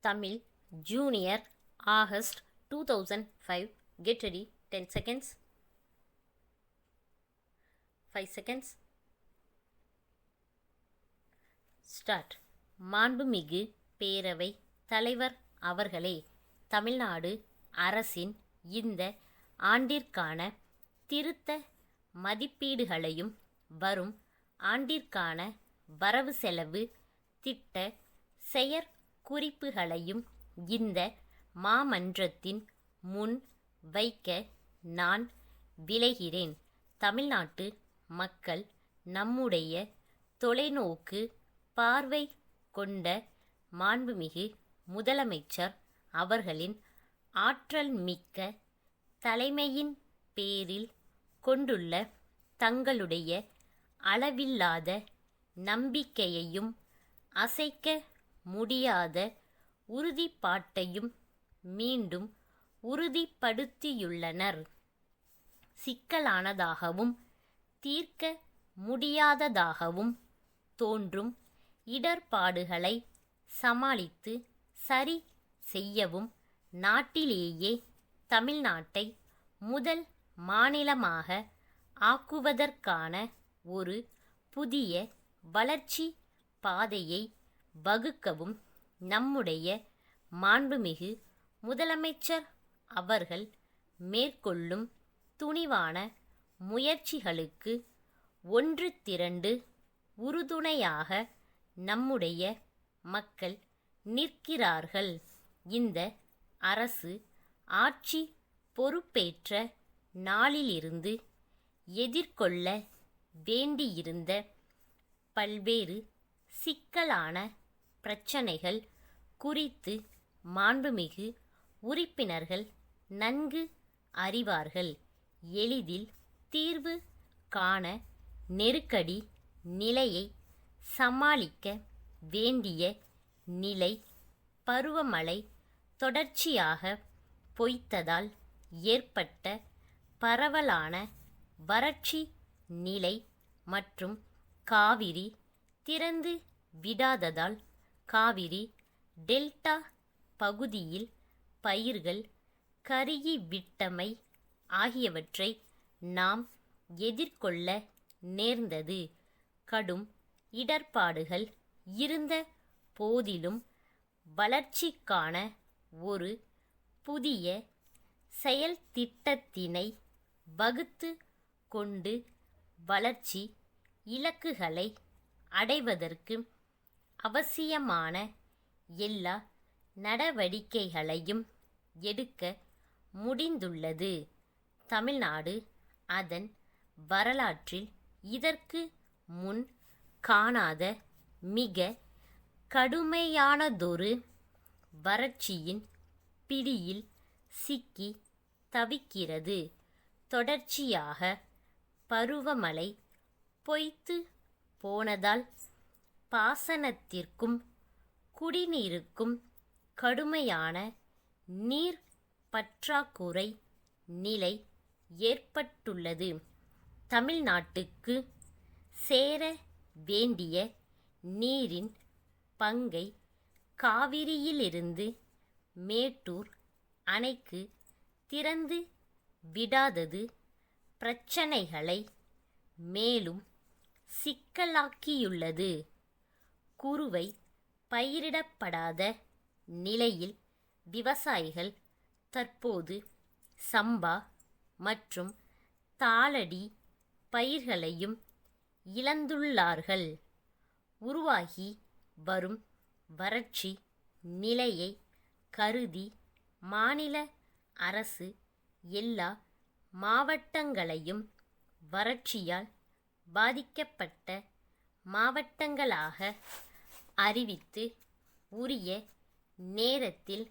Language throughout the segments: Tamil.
Tamil Junior August 2005. Get ready. 10 seconds. 5 seconds. Start. மாண்புமிகு பேரவை தலைவர் அவர்களே, தமிழ்நாடு அரசின் இந்த ஆண்டிற்கான திருத்த மதிப்பீடுகளையும் வரும் ஆண்டிற்கான வரவு செலவு திட்ட செயற்குறிப்புகளையும் இந்த மாமன்றத்தின் முன் வைக்க நான் விளைகிறேன். தமிழ்நாட்டு மக்கள் நம்முடைய தொலைநோக்கு பார்வை கொண்ட மாண்புமிகு முதலமைச்சர் அவர்களின் ஆற்றல் மிக்க தலைமையின் பேரில் கொண்டுள்ள தங்களுடைய அளவில்லாத நம்பிக்கையையும் அசைக்க முடியாத உறுதிப்பாட்டையும் மீண்டும் உறுதிப்படுத்தியுள்ளனர். சிக்கலானதாகவும் தீர்க்க முடியாததாகவும் தோன்றும் இடர்பாடுகளை சமாளித்து சரி செய்யவும் நாட்டிலேயே தமிழ்நாட்டை முதல் மாநிலமாக ஆக்குவதற்கான ஒரு புதிய வளர்ச்சி பாதையை வகுக்கவும் நம்முடைய மாண்புமிகு முதலமைச்சர் அவர்கள் மேற்கொள்ளும் துணிவான முயற்சிகளுக்கு ஒன்று திரண்டு உறுதுணையாக நம்முடைய மக்கள் நிற்கிறார்கள். இந்த அரசு ஆட்சி பொறுப்பேற்ற நாளிலிருந்து எதிர்கொள்ள வேண்டியிருந்த பல்வேறு சிக்கலான பிரச்சனைகள் குறித்து மாண்புமிகு உறுப்பினர்கள் நன்கு அறிவார்கள். எளிதில் தீர்வு காண நெருக்கடி நிலையை சமாளிக்க வேண்டிய நிலை, பருவமழை தொடர்ச்சியாக பொய்த்ததால் ஏற்பட்ட பரவலான வறட்சி நிலை மற்றும் காவிரி திறந்து விடாததால் காவிரி டெல்டா பகுதியில் பயிர்கள் கருகிவிட்டமை ஆகியவற்றை நாம் எதிர்கொள்ள நேர்ந்தது. கடும் இடர்பாடுகள் இருந்த போதிலும் வளர்ச்சிக்கான ஒரு புதிய செயல்திட்டத்தினை வகுத்து கொண்டு வளர்ச்சி இலக்குகளை அடைவதற்கு அவசியமான எல்லா நடவடிக்கைகளையும் எடுக்க முடிந்துள்ளது. தமிழ்நாடு அதன் வரலாற்றில் இதற்கு முன் காணாத மிக கடுமையானதொரு வறட்சியின் பிடியில் சிக்கி தவிக்கிறது. தொடர்ச்சியாக பருவமழை பொய்த்து போனதால் பாசனத்திற்கும் குடிநீருக்கும் கடுமையான நீர் பற்றாக்குறை நிலை ஏற்பட்டுள்ளது. தமிழ்நாட்டுக்கு சேர வேண்டிய நீரின் பங்கை காவிரியிலிருந்து மேட்டூர் அணைக்கு திறந்து விடாதது பிரச்சனைகளை மேலும் சிக்கலாக்கியுள்ளது. குறுவை பயிரிடப்படாத நிலையில் விவசாயிகள் தற்போது சம்பா மற்றும் தாளடி பயிர்களையும் இழந்துள்ளார்கள். உருவாகி வரும் வறட்சி நிலையை கருதி மாநில அரசு எல்லா மாவட்டங்களையும் வறட்சியால் பாதிக்கப்பட்ட மாவட்டங்களாக அறிவித்து உரிய நேரத்தில்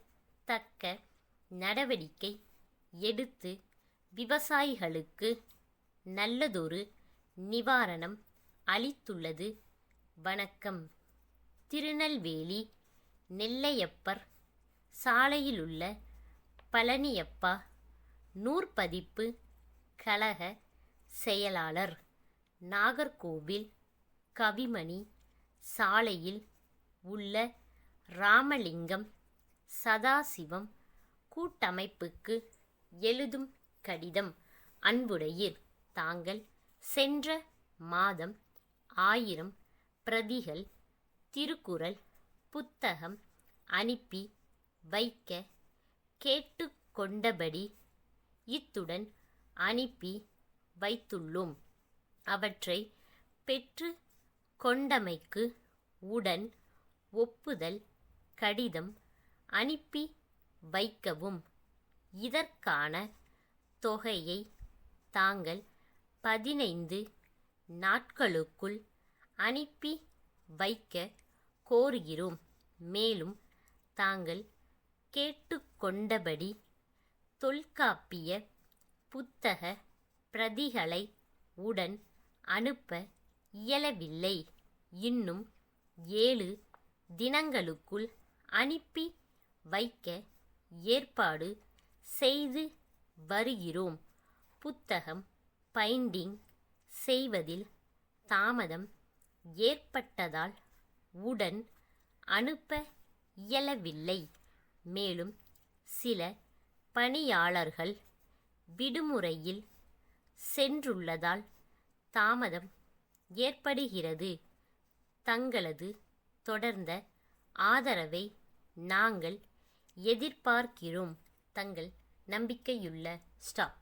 தக்க நடவடிக்கை எடுத்து விவசாயிகளுக்கு நல்லதொரு நிவாரணம் அளித்துள்ளது. வணக்கம். திருநெல்வேலி நெல்லையப்பர் சாலையிலுள்ள பழனியப்பா நூற்பதிப்பு கழக செயலாளர். நாகர்கோவில் கவிமணி சாலையில் உள்ள ராமலிங்கம் சதாசிவம் கூட்டமைப்புக்கு எழுதும் கடிதம். அன்புடையீர், தாங்கள் சென்ற மாதம் 1000 பிரதிகள் திருக்குறள் புத்தகம் அனுப்பி வைக்க கேட்டுக்கொண்டபடி இத்துடன் அனுப்பி வைத்துள்ளோம். அவற்றை பெற்று கொண்டமைக்கு உடன் ஒப்புதல் கடிதம் அனுப்பி வைக்கவும். இதற்கான தொகையை தாங்கள் 15 நாட்களுக்குள் அனுப்பி வைக்க கோருகிறோம். மேலும் தாங்கள் கேட்டுக்கொண்டபடி தொல்காப்பிய புத்தக பிரதிகளை உடன் அனுப்ப இயலவில்லை. இன்னும் 7 தினங்களுக்குள் அனுப்பி வைக்க ஏற்பாடு செய்து வருகிறோம். புத்தகம் பைண்டிங் செய்வதில் தாமதம் ஏற்பட்டதால் உடன் அனுப்ப இயலவில்லை. மேலும் சில பணியாளர்கள் விடுமுறையில் சென்றுள்ளதால் தாமதம் ஏற்படுகிறது. தங்களது தொடர்ந்த ஆதரவை நாங்கள் எதிர்பார்க்கிறோம். தங்கள் நம்பிக்கையுள்ள ஸ்டாப்.